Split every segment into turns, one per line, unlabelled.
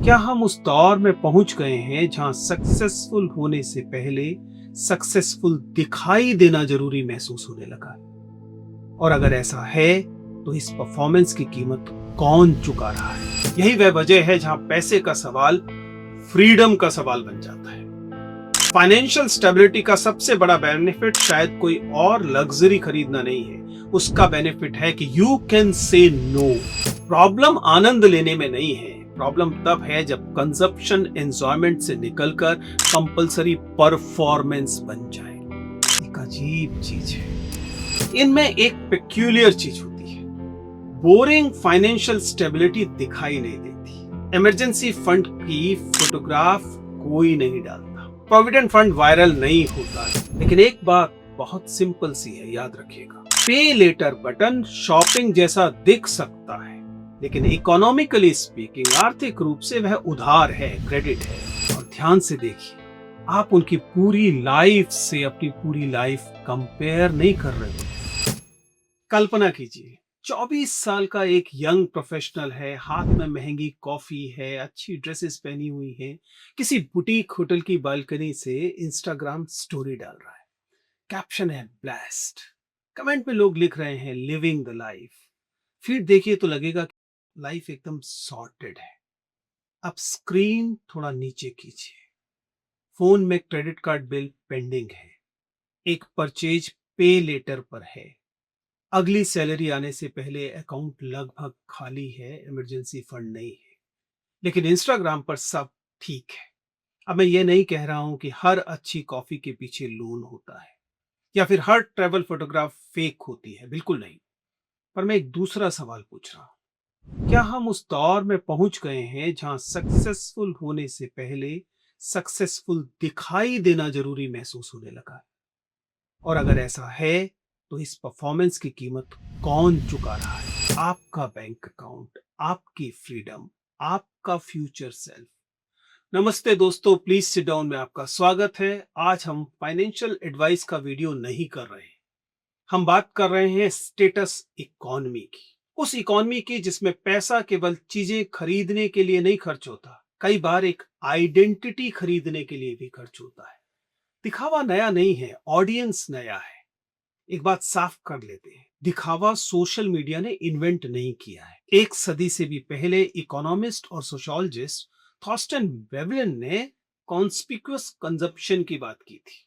क्या हम उस दौर में पहुंच गए हैं जहां सक्सेसफुल होने से पहले सक्सेसफुल दिखाई देना जरूरी महसूस होने लगा है? और अगर ऐसा है तो इस परफॉर्मेंस की कीमत कौन चुका रहा है? यही वह वजह है जहां पैसे का सवाल फ्रीडम का सवाल बन जाता है। फाइनेंशियल स्टेबिलिटी का सबसे बड़ा बेनिफिट शायद कोई और लग्जरी खरीदना नहीं है, उसका बेनिफिट है कि you can say no. Problem आनंद लेने में नहीं है, प्रॉब्लम तब है जब कंजप्शन एंजॉयमेंट से निकलकर कंपलसरी परफॉर्मेंस बन जाए। एक अजीब चीज है, इनमें एक पेक्यूलियर चीज होती है। बोरिंग फाइनेंशियल स्टेबिलिटी दिखाई नहीं देती, इमरजेंसी फंड की फोटोग्राफ कोई नहीं डालता, प्रोविडेंट फंड वायरल नहीं होता। लेकिन एक बात बहुत सिंपल सी है, याद रखिएगा, पे लेटर बटन शॉपिंग जैसा दिख सकता है, लेकिन इकोनॉमिकली स्पीकिंग आर्थिक रूप से वह उधार है, क्रेडिट है। और ध्यान से देखिए, आप उनकी पूरी लाइफ से अपनी पूरी लाइफ कंपेयर नहीं कर रहे हो। कल्पना कीजिए, 24 साल का एक यंग प्रोफेशनल है, हाथ में महंगी कॉफी है, अच्छी ड्रेसेस पहनी हुई है, किसी बुटीक होटल की बालकनी से इंस्टाग्राम स्टोरी डाल रहा है। कैप्शन है ब्लेस्ड, कमेंट में लोग लिख रहे हैं लिविंग द लाइफ। फिर देखिए तो लगेगा कि लाइफ एकदम सॉर्टेड है। अब स्क्रीन थोड़ा नीचे कीजिए, फोन में क्रेडिट कार्ड बिल पेंडिंग है, एक परचेज पे लेटर पर है, अगली सैलरी आने से पहले अकाउंट लगभग खाली है, इमरजेंसी फंड नहीं है। लेकिन इंस्टाग्राम पर सब ठीक है। अब मैं ये नहीं कह रहा हूं कि हर अच्छी कॉफी के पीछे लोन होता है या फिर हर ट्रैवल फोटोग्राफ फेक होती है, बिल्कुल नहीं। पर मैं एक दूसरा सवाल पूछ रहा हूं, क्या हम उस दौर में पहुंच गए हैं जहां सक्सेसफुल होने से पहले सक्सेसफुल दिखाई देना जरूरी महसूस होने लगा है? और अगर ऐसा है तो इस परफॉर्मेंस की कीमत कौन चुका रहा है? आपका बैंक अकाउंट, आपकी फ्रीडम, आपका फ्यूचर सेल्फ। नमस्ते दोस्तों, प्लीज सिट डाउन में आपका स्वागत है। आज हम फाइनेंशियल एडवाइस का वीडियो नहीं कर रहे हैं, हम बात कर रहे हैं स्टेटस इकोनॉमी की। उस इकोनॉमी की जिसमें पैसा केवल चीजें खरीदने के लिए नहीं खर्च होता, कई बार एक आइडेंटिटी खरीदने के लिए भी खर्च होता है। दिखावा नया नहीं है, ऑडियंस नया है। एक बात साफ कर लेते हैं, दिखावा सोशल मीडिया ने इन्वेंट नहीं किया है। एक सदी से भी पहले इकोनॉमिस्ट और सोशियोलॉजिस्ट थॉर्स्टेन वेवलिन ने कॉन्स्पिक्यूअस कंजप्शन की बात की थी।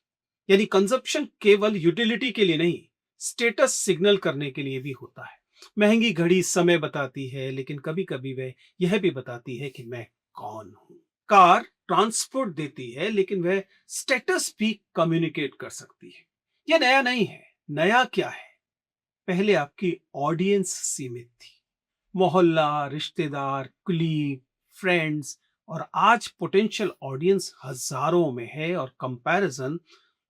यानी कंजप्शन केवल यूटिलिटी के लिए नहीं, स्टेटस सिग्नल करने के लिए भी होता है। महंगी घड़ी समय बताती है, लेकिन कभी कभी वह यह भी बताती है कि मैं कौन हूं। कार ट्रांसपोर्ट देती है, लेकिन वह स्टेटस भी कम्युनिकेट कर सकती है। यह नया नहीं है। नया क्या है? पहले आपकी ऑडियंस सीमित थी, मोहल्ला, रिश्तेदार, कुलीग, फ्रेंड्स, और आज पोटेंशियल ऑडियंस हजारों में है और कंपैरिजन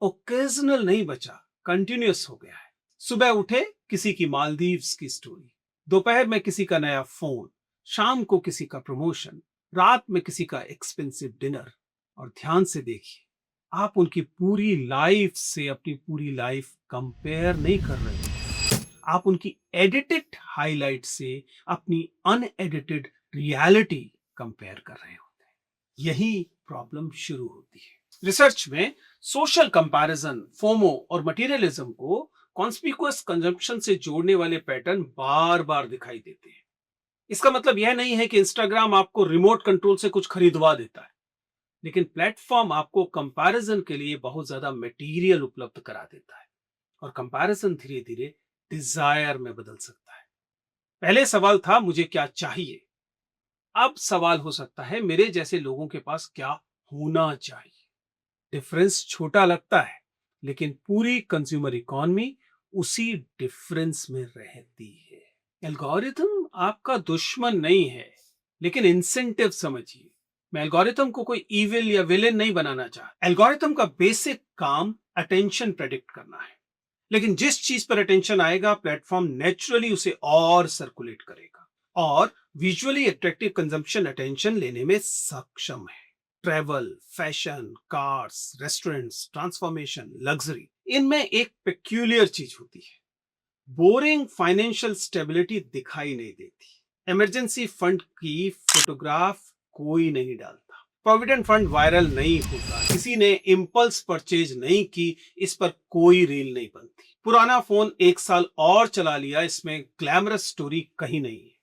ओकेजनल नहीं बचा, कंटिन्यूअस हो गया है। सुबह उठे किसी की मालदीव्स की स्टोरी, दोपहर में किसी का नया फोन, शाम को किसी का प्रमोशन, रात में किसी का एक्सपेंसिव डिनर। और ध्यान से देखिए, आप उनकी पूरी लाइफ से अपनी पूरी लाइफ कंपेयर नहीं कर रहे हो, आप उनकी एडिटेड हाइलाइट से अपनी अनएडिटेड रियलिटी कंपेयर कर रहे होते हैं। यही प्रॉब्लम शुरू होती है। रिसर्च में सोशल कंपैरिजन, फोमो और मटेरियलिज्म को कॉन्स्पिक्यूअस कंजम्पशन से जोड़ने वाले पैटर्न बार बार दिखाई देते हैं। इसका मतलब यह नहीं है कि इंस्टाग्राम आपको रिमोट कंट्रोल से कुछ खरीदवा देता है, लेकिन प्लेटफॉर्म आपको कंपैरिजन के लिए बहुत ज्यादा मटेरियल उपलब्ध करा देता है, और कंपैरिजन धीरे धीरे डिजायर में बदल सकता है। पहले सवाल था मुझे क्या चाहिए, अब सवाल हो सकता है मेरे जैसे लोगों के पास क्या होना चाहिए। डिफरेंस छोटा लगता है, लेकिन पूरी कंज्यूमर इकोनॉमी उसी डिफरेंस में रहती है। एल्गोरिथम आपका दुश्मन नहीं है, लेकिन इंसेंटिव समझिए। मैं एल्गोरिथम को कोई इविल या विलेन नहीं बनाना चाहता। एल्गोरिथम का बेसिक काम अटेंशन प्रेडिक्ट करना है, लेकिन जिस चीज पर अटेंशन आएगा, प्लेटफॉर्म नेचुरली उसे और सर्कुलेट करेगा। और विजुअली अट्रैक्टिव कंजम्पशन अटेंशन लेने में सक्षम है। Travel, fashion, cars, restaurants, transformation, luxury, इनमें एक पेक्यूलियर चीज होती है। बोरिंग फाइनेंशियल स्टेबिलिटी दिखाई नहीं देती, इमरजेंसी फंड की फोटोग्राफ कोई नहीं डालता, प्रोविडेंट फंड वायरल नहीं होता, किसी ने इम्पल्स परचेज नहीं की, इस पर कोई रील नहीं बनती। पुराना फोन 1 साल और चला लिया, इसमें ग्लैमरस स्टोरी कहीं नहीं है।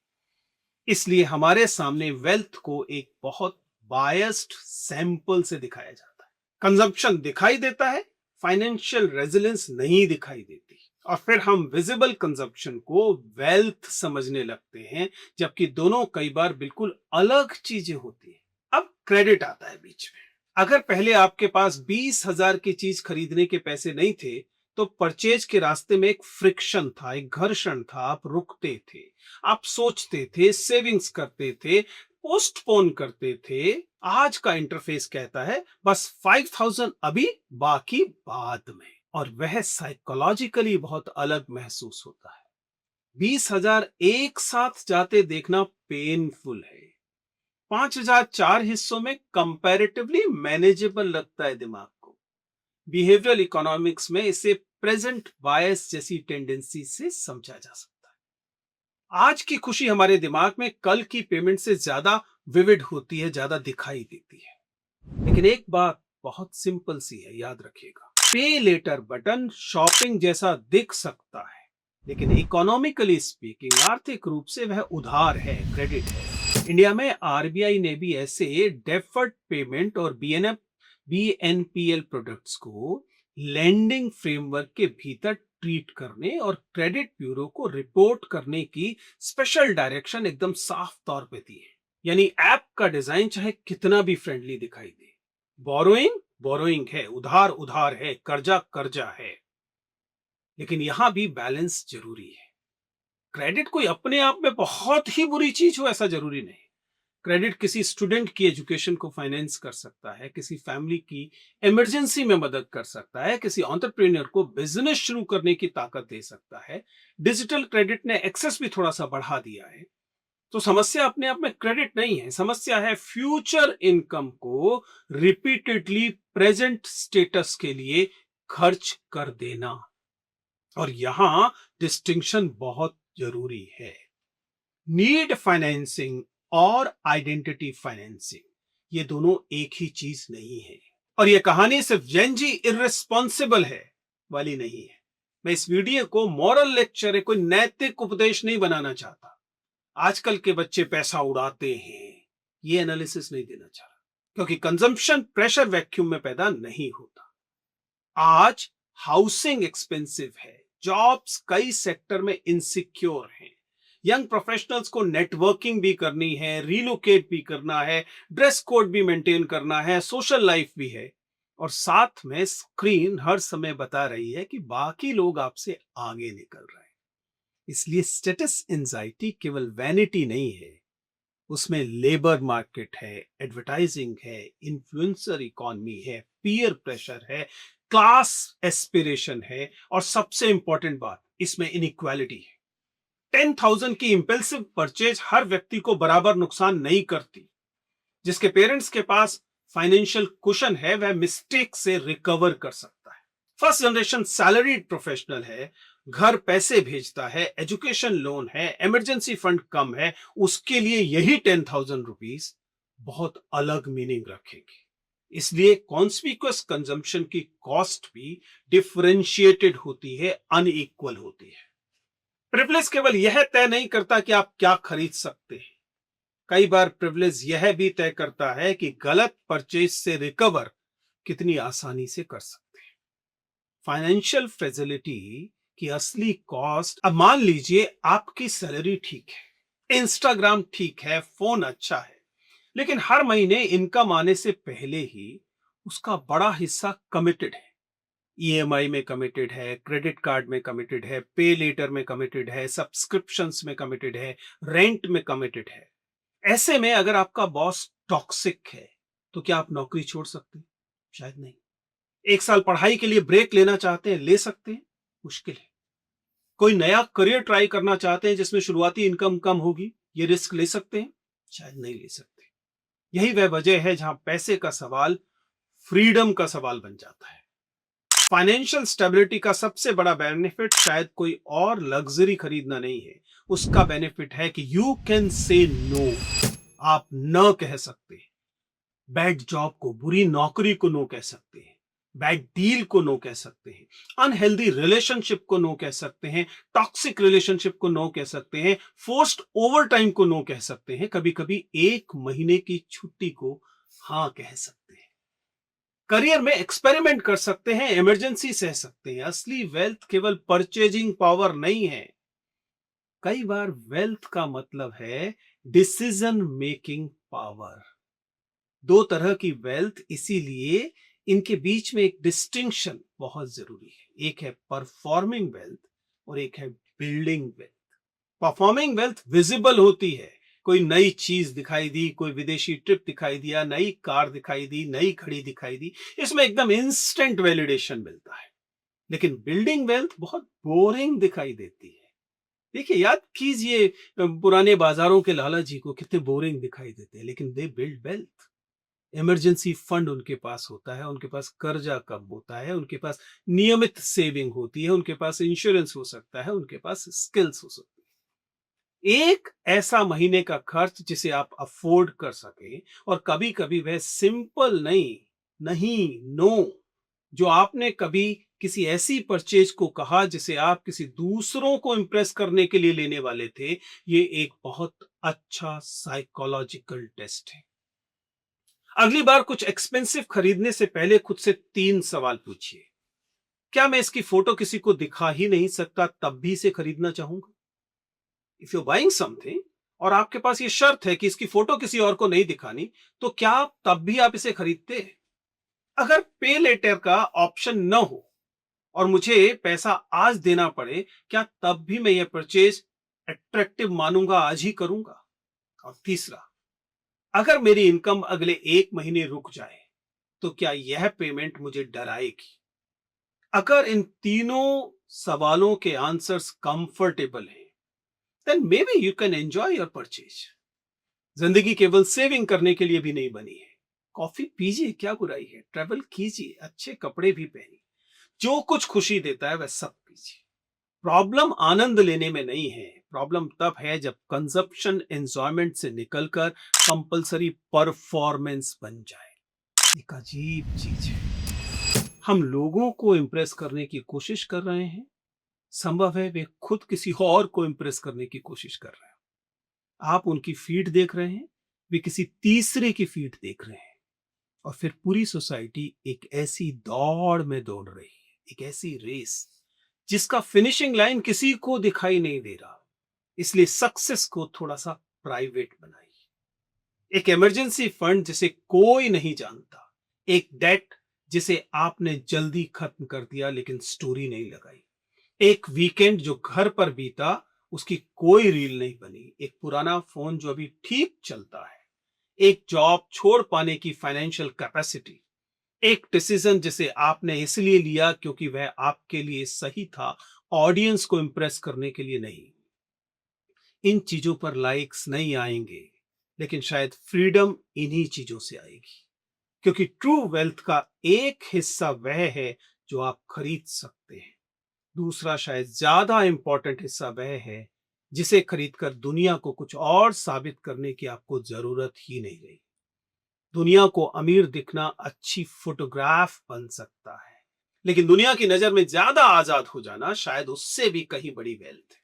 इसलिए हमारे सामने वेल्थ को एक बहुत बायस्ड सैंपल से दिखाया जाता है। कंजम्पशन दिखाई देता है, फाइनेंशियल रेजिलेंस नहीं दिखाई देती, और फिर हम विजिबल कंजम्पशन को वेल्थ समझने लगते हैं, जबकि दोनों कई बार बिल्कुल अलग चीजें होती हैं। अब क्रेडिट आता है बीच में। अगर पहले आपके पास 20,000 की चीज खरीदने के पैसे नहीं थे, तो परचेज के रास्ते में एक फ्रिक्शन था, एक घर्षण था। आप रुकते थे, आप सोचते थे, सेविंग्स करते थे, पोस्टपोन करते थे। आज का इंटरफेस कहता है बस 5,000 अभी, बाकी बाद में, और वह साइकोलॉजिकली बहुत अलग महसूस होता है। 20,000 एक साथ जाते देखना पेनफुल है। 5,000 4 हिस्सों में कंपैरेटिवली मैनेजेबल लगता है दिमाग को। बिहेवियरल इकोनॉमिक्स में इसे प्रेजेंट बायस जैसी टेंडेंसी से समझा जा सकता है। आज की खुशी हमारे दिमाग में कल की पेमेंट से ज्यादा विविड होती है, ज्यादा दिखाई देती है। लेकिन एक बात बहुत सिंपल सी है, याद रखिएगा, पे लेटर बटन शॉपिंग जैसा दिख सकता है, लेकिन इकोनॉमिकली स्पीकिंग, आर्थिक रूप से वह उधार है, क्रेडिट है। इंडिया में आरबीआई ने भी ऐसे डेफर्ड पेमेंट और बीएनपीएल प्रोडक्ट्स को लैंडिंग फ्रेमवर्क के भीतर ट्रीट करने और क्रेडिट ब्यूरो को रिपोर्ट करने की स्पेशल डायरेक्शन एकदम साफ तौर पे दी है। यानी ऐप का डिजाइन चाहे कितना भी फ्रेंडली दिखाई दे, बोरोइंग बोरोइंग है, उधार उधार है, कर्जा कर्जा है, लेकिन यहां भी बैलेंस जरूरी है। क्रेडिट कोई अपने आप में बहुत ही बुरी चीज हो ऐसा जरूरी नहीं। क्रेडिट किसी स्टूडेंट की एजुकेशन को फाइनेंस कर सकता है, किसी फैमिली की इमरजेंसी में मदद कर सकता है, किसी एंटरप्रेन्योर को बिजनेस शुरू करने की ताकत दे सकता है। डिजिटल क्रेडिट ने एक्सेस भी थोड़ा सा बढ़ा दिया है। तो समस्या अपने आप में क्रेडिट नहीं है, समस्या है फ्यूचर इनकम को रिपीटेडली प्रेजेंट स्टेटस के लिए खर्च कर देना। और यहां डिस्टिंक्शन बहुत जरूरी है। नीड फाइनेंसिंग और आइडेंटिटी फाइनेंसिंग, ये दोनों एक ही चीज नहीं है। और ये कहानी सिर्फ जेनजी इररिस्पॉन्सिबल है वाली नहीं है। मैं इस वीडियो को मॉरल लेक्चर, कोई नैतिक उपदेश नहीं बनाना चाहता। आजकल के बच्चे पैसा उड़ाते हैं, ये एनालिसिस नहीं देना चाह रहा, क्योंकि कंजम्पशन प्रेशर वैक्यूम में पैदा नहीं होता। आज हाउसिंग एक्सपेंसिव है, जॉब्स कई सेक्टर में इनसिक्योर हैं, यंग प्रोफेशनल्स को नेटवर्किंग भी करनी है, रिलोकेट भी करना है, ड्रेस कोड भी मेंटेन करना है, सोशल लाइफ भी है, और साथ में स्क्रीन हर समय बता रही है कि बाकी लोग आपसे आगे निकल रहे हैं। इसलिए स्टेटस एंजाइटी केवल वैनिटी नहीं है, उसमें लेबर मार्केट है, एडवर्टाइजिंग है, इन्फ्लुएंसर इकोनॉमी है, पीयर प्रेशर है, क्लास एस्पिरेशन है, और सबसे इंपॉर्टेंट बात, इसमें इनइक्वालिटी है। 10,000 की इंपल्सिव परचेज हर व्यक्ति को बराबर नुकसान नहीं करती। जिसके पेरेंट्स के पास फाइनेंशियल कुशन है, वह मिस्टेक से रिकवर कर सकता है। फर्स्ट जनरेशन सैलरीड प्रोफेशनल है, घर पैसे भेजता है, एजुकेशन लोन है, इमरजेंसी फंड कम है, उसके लिए यही 10,000 रुपीज बहुत अलग मीनिंग रखेगी। इसलिए कॉन्स्पिक्यूअस कंजम्पशन की कॉस्ट भी डिफरेंशिएटेड होती है, अनइक्वल होती है। प्रिविलेज केवल यह तय नहीं करता कि आप क्या खरीद सकते हैं, कई बार प्रिविलेज यह भी तय करता है कि गलत परचेज से रिकवर कितनी आसानी से कर सकते हैं। फाइनेंशियल फ्रेजिलिटी की असली कॉस्ट, अब मान लीजिए आपकी सैलरी ठीक है, इंस्टाग्राम ठीक है, फोन अच्छा है, लेकिन हर महीने इनकम आने से पहले ही उसका बड़ा हिस्सा कमिटेड है। ईएमआई में कमिटेड है, क्रेडिट कार्ड में कमिटेड है, पे लेटर में कमिटेड है, सब्सक्रिप्शंस में कमिटेड है, रेंट में कमिटेड है। ऐसे में अगर आपका बॉस टॉक्सिक है तो क्या आप नौकरी छोड़ सकते हैं? शायद नहीं। 1 साल पढ़ाई के लिए ब्रेक लेना चाहते हैं, ले सकते हैं? मुश्किल है। कोई नया करियर ट्राई करना चाहते हैं जिसमें शुरुआती इनकम कम होगी, ये रिस्क ले सकते हैं? शायद नहीं ले सकते। यही वह वजह है जहां पैसे का सवाल फ्रीडम का सवाल बन जाता है। फाइनेंशियल स्टेबिलिटी का सबसे बड़ा बेनिफिट शायद कोई और लग्जरी खरीदना नहीं है, उसका बेनिफिट है कि यू कैन से नो। आप न कह सकते हैं, बैड जॉब को, बुरी नौकरी को नो कह सकते हैं, बैड डील को नो कह सकते हैं, अनहेल्दी रिलेशनशिप को नो कह सकते हैं, टॉक्सिक रिलेशनशिप को नो कह सकते हैं, फोर्स्ड ओवरटाइम को नो कह सकते हैं, कभी कभी 1 महीने की छुट्टी को हाँ कह सकते हैं। करियर में एक्सपेरिमेंट कर सकते हैं, इमरजेंसी सह सकते हैं। असली वेल्थ केवल परचेजिंग पावर नहीं है। कई बार वेल्थ का मतलब है डिसीजन मेकिंग पावर। 2 तरह की वेल्थ, इसीलिए इनके बीच में एक डिस्टिंक्शन बहुत जरूरी है। एक है परफॉर्मिंग वेल्थ और एक है building wealth. Performing wealth visible होती है, कोई नई चीज दिखाई दी, कोई विदेशी ट्रिप दिखाई दिया, नई कार दिखाई दी, नई घड़ी दिखाई दी, इसमें एकदम इंस्टेंट वैलिडेशन मिलता है। लेकिन बिल्डिंग वेल्थ बहुत बोरिंग दिखाई देती है। देखिए, याद कीजिए पुराने बाजारों के लाला जी को, कितने बोरिंग दिखाई देते हैं, लेकिन they build wealth. Emergency fund उनके पास होता है, उनके पास कर्जा कम होता है, उनके पास नियमित सेविंग होती है, उनके पास इंश्योरेंस हो सकता है, उनके पास स्किल्स हो सकती है। एक ऐसा महीने का खर्च जिसे आप अफोर्ड कर सके, और कभी कभी वह सिंपल नहीं, नहीं, नो, जो आपने कभी किसी ऐसी परचेज को कहा जिसे आप किसी दूसरों को इंप्रेस करने के लिए लेने वाले थे, ये एक बहुत अच्छा साइकोलॉजिकल टेस्ट है। अगली बार कुछ एक्सपेंसिव खरीदने से पहले खुद से 3 सवाल पूछिए। क्या मैं इसकी फोटो किसी को दिखा ही नहीं सकता तब भी इसे खरीदना चाहूंगा? इफ यू बाइंग समथिंग और आपके पास ये शर्त है कि इसकी फोटो किसी और को नहीं दिखानी, तो क्या तब भी आप इसे खरीदते हैं? अगर पे लेटर का ऑप्शन न हो और मुझे पैसा आज देना पड़े, क्या तब भी मैं यह परचेज अट्रैक्टिव मानूंगा, आज ही करूंगा? और तीसरा, अगर मेरी इनकम अगले 1 महीने रुक जाए, तो क्या यह पेमेंट मुझे डराएगी? अगर इन तीनों सवालों के आंसर्स कंफर्टेबल हैं, then may be you can enjoy your purchase. जिंदगी केवल सेविंग करने के लिए भी नहीं बनी है। कॉफी पीजिए, क्या बुराई है, ट्रैवल कीजिए, अच्छे कपड़े भी पहनिए, जो कुछ खुशी देता है वह सब कीजिए। प्रॉब्लम आनंद लेने में नहीं है, प्रॉब्लम तब है जब कंजप्शन एंजॉयमेंट से निकलकर कंपलसरी परफॉर्मेंस बन जाए। एक अजीब चीज है, हम लोगों को इंप्रेस करने की कोशिश कर रहे हैं, संभव है वे खुद किसी और को इंप्रेस करने की कोशिश कर रहे हैं। आप उनकी फीड देख रहे हैं, वे किसी तीसरे की फीड देख रहे हैं, और फिर पूरी सोसाइटी एक ऐसी दौड़ में दौड़ रही है, एक ऐसी रेस जिसका फिनिशिंग लाइन किसी को दिखाई नहीं दे रहा। इसलिए सक्सेस को थोड़ा सा प्राइवेट बनाइए। एक इमरजेंसी फंड जिसे कोई नहीं जानता, एक डेट जिसे आपने जल्दी खत्म कर दिया लेकिन स्टोरी नहीं लगाई, एक वीकेंड जो घर पर बीता, उसकी कोई रील नहीं बनी, एक पुराना फोन जो अभी ठीक चलता है, एक जॉब छोड़ पाने की फाइनेंशियल कैपेसिटी, एक डिसीजन जिसे आपने इसलिए लिया क्योंकि वह आपके लिए सही था, ऑडियंस को इंप्रेस करने के लिए नहीं। इन चीजों पर लाइक्स नहीं आएंगे, लेकिन शायद फ्रीडम इन्हीं चीजों से आएगी, क्योंकि ट्रू वेल्थ का एक हिस्सा वह है जो आप खरीद सकते हैं, दूसरा शायद ज्यादा इंपॉर्टेंट हिस्सा वह है जिसे खरीदकर दुनिया को कुछ और साबित करने की आपको जरूरत ही नहीं रही। दुनिया को अमीर दिखना अच्छी फोटोग्राफ बन सकता है, लेकिन दुनिया की नजर में ज्यादा आजाद हो जाना शायद उससे भी कहीं बड़ी वेल्थ है।